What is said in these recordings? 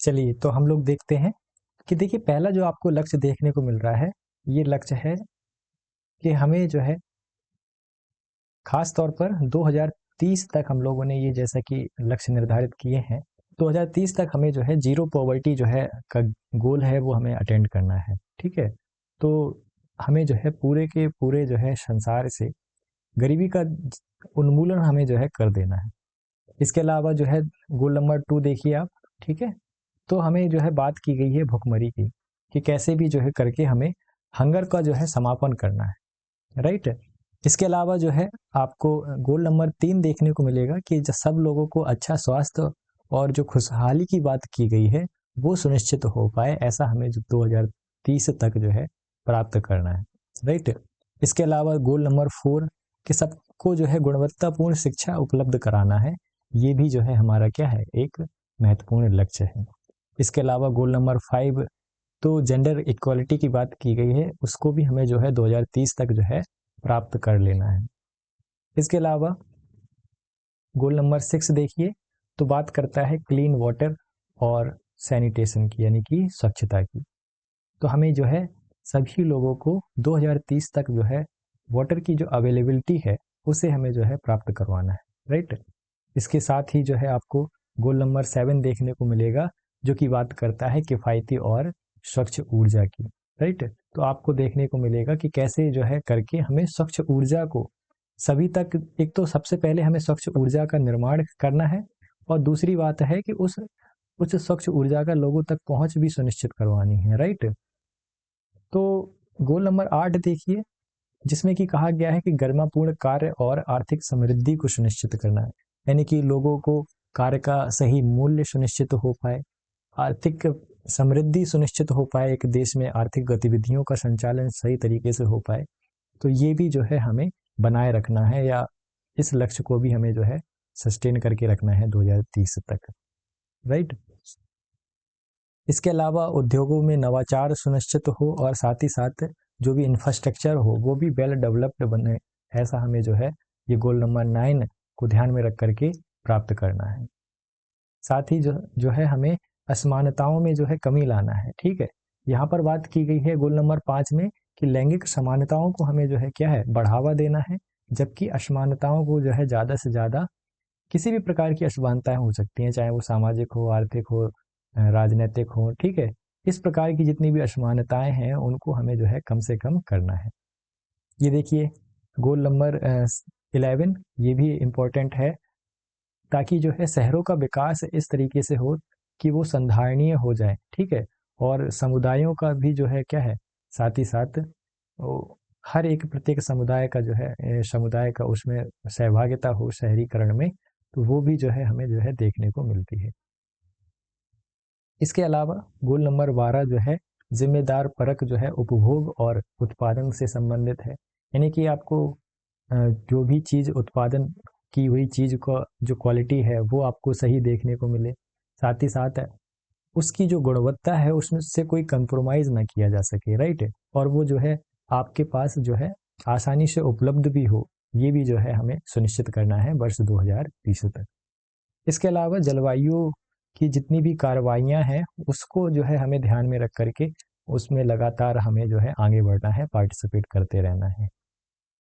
चलिए, तो हम लोग देखते हैं कि देखिए पहला जो आपको लक्ष्य देखने को मिल रहा है, ये लक्ष्य है कि हमें जो है खास तौर पर 2030 तक हम लोगों ने ये जैसा कि लक्ष्य निर्धारित किए हैं, 2030 तक हमें जो है ज़ीरो पॉवर्टी जो है का गोल है वो हमें अटेंड करना है, ठीक है? तो हमें जो है पूरे के पूरे जो है संसार से गरीबी का उन्मूलन हमें जो है कर देना है। इसके अलावा जो है गोल नंबर 2 देखिए आप, ठीक है? तो हमें जो है बात की गई है भुखमरी की, कि कैसे भी जो है करके हमें हंगर का जो है समापन करना है, राइट? इसके अलावा जो है आपको गोल नंबर 3 देखने को मिलेगा कि सब लोगों को अच्छा स्वास्थ्य और जो खुशहाली की बात की गई है वो सुनिश्चित हो पाए, ऐसा हमें जो 2030 तक जो है प्राप्त करना है, राइट? इसके अलावा गोल नंबर 4 कि सबको जो है गुणवत्तापूर्ण शिक्षा उपलब्ध कराना है, ये भी जो है हमारा क्या है, एक महत्वपूर्ण लक्ष्य है। इसके अलावा गोल नंबर 5 तो जेंडर इक्वालिटी की बात की गई है, उसको भी हमें जो है 2030 तक जो है प्राप्त कर लेना है। इसके अलावा गोल नंबर 6 देखिए, तो बात करता है क्लीन वाटर और सैनिटेशन की, यानी कि स्वच्छता की। तो हमें जो है सभी लोगों को 2030 तक जो है वाटर की जो अवेलेबिलिटी है उसे हमें जो है प्राप्त करवाना है, राइट? इसके साथ ही जो है आपको गोल नंबर 7 देखने को मिलेगा, जो कि बात करता है किफ़ायती और स्वच्छ ऊर्जा की, राइट? तो आपको देखने को मिलेगा कि कैसे जो है करके हमें स्वच्छ ऊर्जा को सभी तक, एक तो सबसे पहले हमें स्वच्छ ऊर्जा का निर्माण करना है, और दूसरी बात है कि उस स्वच्छ ऊर्जा का लोगों तक पहुंच भी सुनिश्चित करवानी है, राइट? तो गोल नंबर 8 देखिए, जिसमें कि कहा गया है कि गरिमापूर्ण कार्य और आर्थिक समृद्धि को सुनिश्चित करना है, यानी कि लोगों को कार्य का सही मूल्य सुनिश्चित हो पाए, आर्थिक समृद्धि सुनिश्चित हो पाए, एक देश में आर्थिक गतिविधियों का संचालन सही तरीके से हो पाए। तो ये भी जो है हमें बनाए रखना है, या इस लक्ष्य को भी हमें जो है सस्टेन करके रखना है 2030 तक, राइट? इसके अलावा उद्योगों में नवाचार सुनिश्चित हो, और साथ ही साथ जो भी इंफ्रास्ट्रक्चर हो वो भी वेल डेवलप्ड बने, ऐसा हमें जो है ये गोल नंबर 9 को ध्यान में रख करके प्राप्त करना है। साथ ही जो जो है हमें असमानताओं में जो है कमी लाना है, ठीक है? यहाँ पर बात की गई है गोल नंबर 5 में कि लैंगिक समानताओं को हमें जो है क्या है, बढ़ावा देना है, जबकि असमानताओं को जो है ज़्यादा से ज़्यादा, किसी भी प्रकार की असमानताएं हो सकती हैं, चाहे वो सामाजिक हो, आर्थिक हो, राजनीतिक हो, ठीक है? इस प्रकार की जितनी भी असमानताएं हैं उनको हमें जो है कम से कम करना है। ये देखिए गोल नंबर 11, ये भी इम्पोर्टेंट है, ताकि जो है शहरों का विकास इस तरीके से हो कि वो संधारणीय हो जाए, ठीक है? और समुदायों का भी जो है क्या है, साथ ही साथ वो हर एक प्रत्येक समुदाय का जो है समुदाय का उसमें सहभागिता हो शहरीकरण में, तो वो भी जो है हमें जो है देखने को मिलती है। इसके अलावा गोल नंबर 12 जो है जिम्मेदार परक जो है उपभोग और उत्पादन से संबंधित है, यानी कि आपको जो भी चीज़ उत्पादन की हुई चीज़ का जो क्वालिटी है वो आपको सही देखने को मिले, साथ ही साथ उसकी जो गुणवत्ता है उसमें से कोई कंप्रोमाइज़ ना किया जा सके, राइट? और वो जो है आपके पास जो है आसानी से उपलब्ध भी हो, ये भी जो है हमें सुनिश्चित करना है वर्ष 2030 तक। इसके अलावा जलवायु की जितनी भी कार्रवाइयाँ हैं उसको जो है हमें ध्यान में रख करके उसमें लगातार हमें जो है आगे बढ़ना है, पार्टिसिपेट करते रहना है।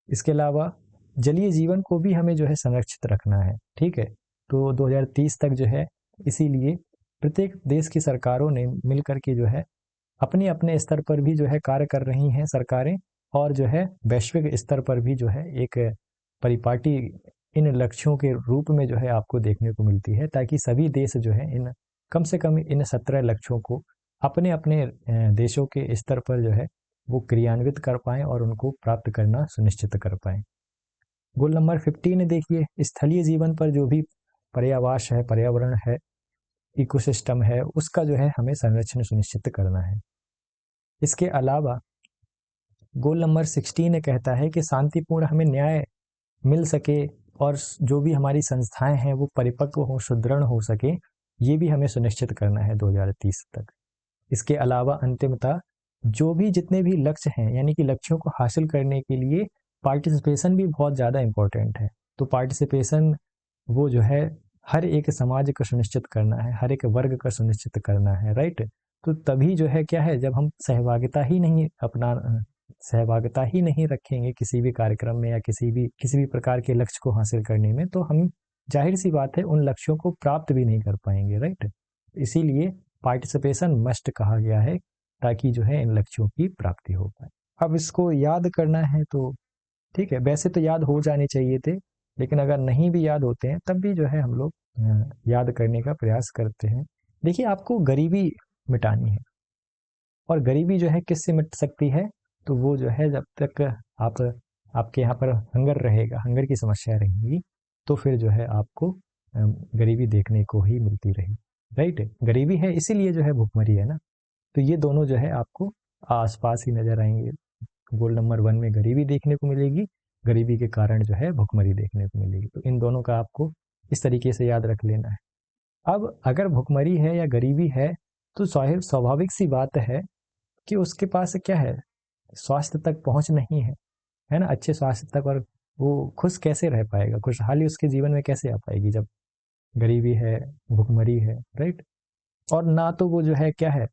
इसके अलावा जलीय जीवन को भी हमें जो है संरक्षित रखना है, ठीक है? तो 2030 तक जो है, इसीलिए प्रत्येक देश की सरकारों ने मिल करके जो है अपने अपने स्तर पर भी जो है कार्य कर रही हैं सरकारें, और जो है वैश्विक स्तर पर भी जो है एक परिपाटी इन लक्ष्यों के रूप में जो है आपको देखने को मिलती है, ताकि सभी देश जो है इन कम से कम इन 17 लक्ष्यों को अपने अपने देशों के स्तर पर जो है वो क्रियान्वित कर पाएं और उनको प्राप्त करना सुनिश्चित कर पाएं। गोल नंबर 15 देखिए, स्थलीय जीवन पर जो भी पर्यावास है, पर्यावरण है, इकोसिस्टम है, उसका जो है हमें संरक्षण सुनिश्चित करना है। इसके अलावा गोल नंबर 16 कहता है कि शांतिपूर्ण हमें न्याय मिल सके, और जो भी हमारी संस्थाएं हैं वो परिपक्व हो, सुदृढ़ हो सके, ये भी हमें सुनिश्चित करना है 2030 तक। इसके अलावा अंतिमतः जो भी जितने भी लक्ष्य हैं, यानी कि लक्ष्यों को हासिल करने के लिए पार्टिसिपेशन भी बहुत ज़्यादा इम्पोर्टेंट है। तो पार्टिसिपेशन वो जो है हर एक समाज को सुनिश्चित करना है, हर एक वर्ग का सुनिश्चित करना है, राइट। तो तभी जो है क्या है, जब हम सहभागिता ही नहीं रखेंगे किसी भी कार्यक्रम में या किसी भी प्रकार के लक्ष्य को हासिल करने में, तो हम जाहिर सी बात है उन लक्ष्यों को प्राप्त भी नहीं कर पाएंगे, राइट। इसीलिए पार्टिसिपेशन मस्ट कहा गया है, ताकि जो है इन लक्ष्यों की प्राप्ति हो पाए। अब इसको याद करना है तो ठीक है, वैसे तो याद हो जाने चाहिए थे, लेकिन अगर नहीं भी याद होते हैं तब भी जो है हम लोग याद करने का प्रयास करते हैं। देखिए, आपको गरीबी मिटानी है, और गरीबी जो है किससे मिट सकती है, तो वो जो है जब तक आप आपके यहाँ पर हंगर रहेगा, हंगर की समस्या रहेगी, तो फिर जो है आपको गरीबी देखने को ही मिलती रहेगी, राइट। गरीबी है इसीलिए जो है भुखमरी है ना। तो ये दोनों जो है आपको आसपास ही नजर आएंगे। गोल नंबर 1 में गरीबी देखने को मिलेगी, गरीबी के कारण जो है भुखमरी देखने को मिलेगी। तो इन दोनों का आपको इस तरीके से याद रख लेना है। अब अगर भुखमरी है या गरीबी है, तो स्वाभाविक सी बात है कि उसके पास क्या है, स्वास्थ्य तक पहुंच नहीं है ना, अच्छे स्वास्थ्य तक। और वो खुश कैसे रह पाएगा, खुशहाली उसके जीवन में कैसे आ पाएगी जब गरीबी है, भुखमरी है, राइट। और ना तो वो जो है क्या है,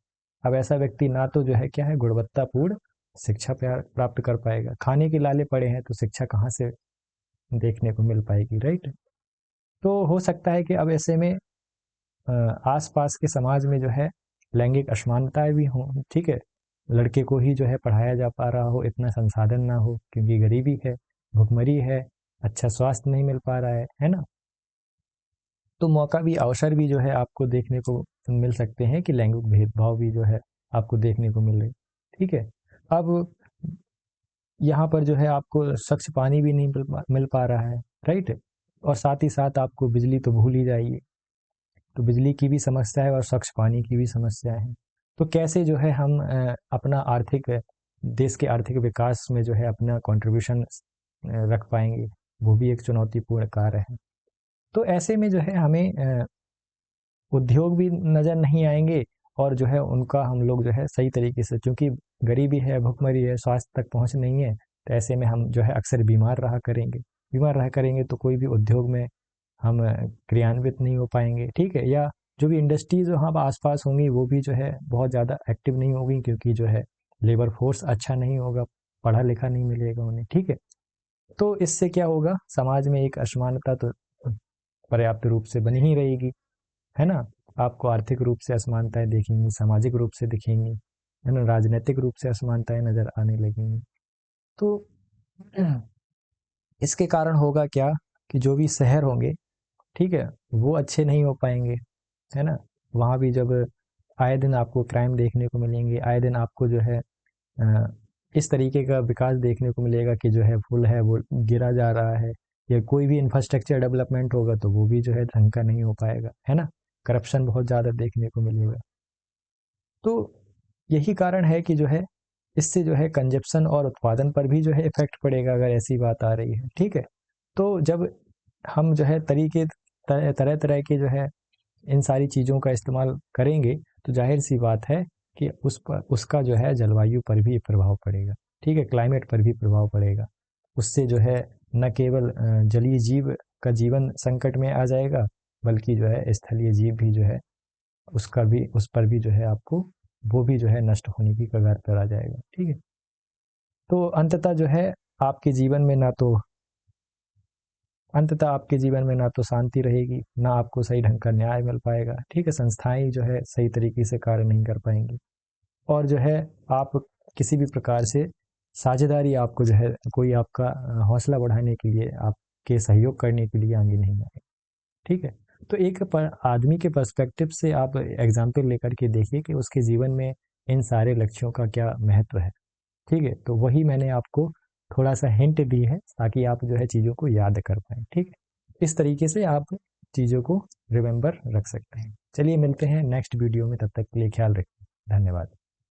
अब ऐसा व्यक्ति ना तो जो है क्या है गुणवत्तापूर्ण शिक्षा प्राप्त कर पाएगा। खाने के लाले पड़े हैं तो शिक्षा कहाँ से देखने को मिल पाएगी, राइट। तो हो सकता है कि अब ऐसे में आसपास के समाज में जो है लैंगिक असमानताएं भी हों, ठीक है। लड़के को ही जो है पढ़ाया जा पा रहा हो, इतना संसाधन ना हो क्योंकि गरीबी है, भुखमरी है, अच्छा स्वास्थ्य नहीं मिल पा रहा है ना। तो मौका भी, अवसर भी जो है आपको देखने को मिल सकते हैं कि लैंगिक भेदभाव भी जो है आपको देखने को मिल रहे, ठीक है। अब यहाँ पर जो है आपको स्वच्छ पानी भी नहीं मिल पा रहा है, राइट। और साथ ही साथ आपको बिजली तो भूल ही जाइए, तो बिजली की भी समस्या है और स्वच्छ पानी की भी समस्या है। तो कैसे जो है हम अपना देश के आर्थिक विकास में जो है अपना कंट्रीब्यूशन रख पाएंगे, वो भी एक चुनौतीपूर्ण कार्य है। तो ऐसे में जो है हमें उद्योग भी नज़र नहीं आएंगे, और जो है उनका हम लोग जो है सही तरीके से, क्योंकि गरीबी है, भुखमरी है, स्वास्थ्य तक पहुंच नहीं है, तो ऐसे में हम जो है अक्सर बीमार रहा करेंगे, तो कोई भी उद्योग में हम क्रियान्वित नहीं हो पाएंगे, ठीक है। या जो भी इंडस्ट्रीज वहाँ पर आसपास होंगी वो भी जो है बहुत ज़्यादा एक्टिव नहीं होगी, क्योंकि जो है लेबर फोर्स अच्छा नहीं होगा, पढ़ा लिखा नहीं मिलेगा उन्हें, ठीक है। तो इससे क्या होगा, समाज में एक असमानता तो पर्याप्त रूप से बनी ही रहेगी, है ना। आपको आर्थिक रूप से असमानताएं दिखेंगी, सामाजिक रूप से दिखेंगी, है ना, राजनीतिक रूप से असमानताएं नजर आने लगेंगी। तो इसके कारण होगा क्या, कि जो भी शहर होंगे, ठीक है, वो अच्छे नहीं हो पाएंगे, है ना। वहाँ भी जब आए दिन आपको क्राइम देखने को मिलेंगे, आए दिन आपको जो है इस तरीके का विकास देखने को मिलेगा कि जो है पुल है वो गिरा जा रहा है, या कोई भी इंफ्रास्ट्रक्चर डेवलपमेंट होगा तो वो भी जो है ढंग का नहीं हो पाएगा, है ना। करप्शन बहुत ज़्यादा देखने को मिलेगा। तो यही कारण है कि जो है इससे जो है कंजप्शन और उत्पादन पर भी जो है इफेक्ट पड़ेगा, अगर ऐसी बात आ रही है, ठीक है। तो जब हम जो है तरह तरह के जो है इन सारी चीज़ों का इस्तेमाल करेंगे, तो जाहिर सी बात है कि उसका जो है जलवायु पर भी प्रभाव पड़ेगा, ठीक है, क्लाइमेट पर भी प्रभाव पड़ेगा। उससे जो है न केवल जलीय जीव का जीवन संकट में आ जाएगा, बल्कि जो है स्थलीय जीव भी जो है उस पर भी जो है आपको वो भी जो है नष्ट होने की कगार पर आ जाएगा, ठीक है। तो आपके जीवन में ना तो अंततः आपके जीवन में ना तो शांति रहेगी, ना आपको सही ढंग का न्याय मिल पाएगा, ठीक है। संस्थाएं जो है सही तरीके से कार्य नहीं कर पाएंगी, और जो है आप किसी भी प्रकार से साझेदारी, आपको जो है कोई आपका हौसला बढ़ाने के लिए, आपके सहयोग करने के लिए आगे नहीं आए, ठीक है। तो आदमी के पर्सपेक्टिव से आप एग्जाम्पल लेकर के देखिए कि उसके जीवन में इन सारे लक्ष्यों का क्या महत्व है, ठीक है। तो वही मैंने आपको थोड़ा सा हिंट दी है, ताकि आप जो है चीज़ों को याद कर पाएँ, ठीक है। इस तरीके से आप चीज़ों को रिमेम्बर रख सकते हैं। चलिए मिलते हैं नेक्स्ट वीडियो में, तब तक के लिए ख्याल रखिए, धन्यवाद।